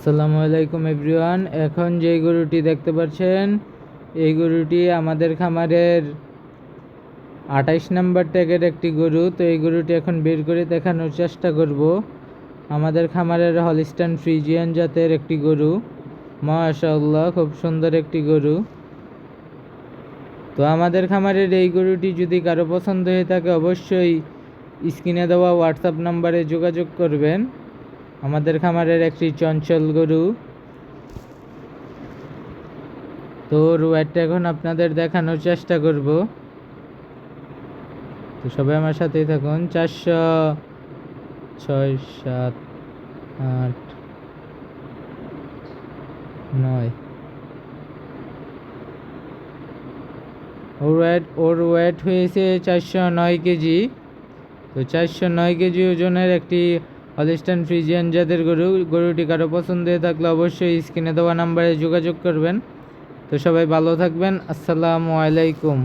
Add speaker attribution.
Speaker 1: আসসালামু আলাইকুম এভরিওয়ান। এখন যেই গরুটি দেখতে পাচ্ছেন এই গরুটি আমাদের খামারের 28 নাম্বার ট্যাগের একটি গরু। তো এই গরুটি এখন বের করে দেখানোর চেষ্টা করব। আমাদের খামারের হলিস্টাইন ফ্রিজিয়ান জাতের একটি গরু, মাশাআল্লাহ খুব সুন্দর একটি গরু। তো আমাদের খামারের এই গরুটি যদি কারো পছন্দ হয়ে থাকে অবশ্যই স্ক্রিনে দেওয়া হোয়াটসঅ্যাপ নাম্বারে যোগাযোগ করবেন। আমাদের খামারের একটি চঞ্চল গরু। তো ওয়েটটা এখন আপনাদের দেখানোর চেষ্টা করব, তো সবাই আমার সাথেই থাকুন। 406, 7, 8, 9। ওর ওয়েট হয়েছে 409 কেজি। তো 409 কেজি ওজনের একটি হলিস্টাইন ফ্রিজিয়ান জাতের গরুটি কারো পছন্দ হয়ে থাকলে অবশ্যই স্ক্রিনে দেওয়া নাম্বারে যোগাযোগ করবেন। তো সবাই ভালো থাকবেন। আসসালামু আলাইকুম।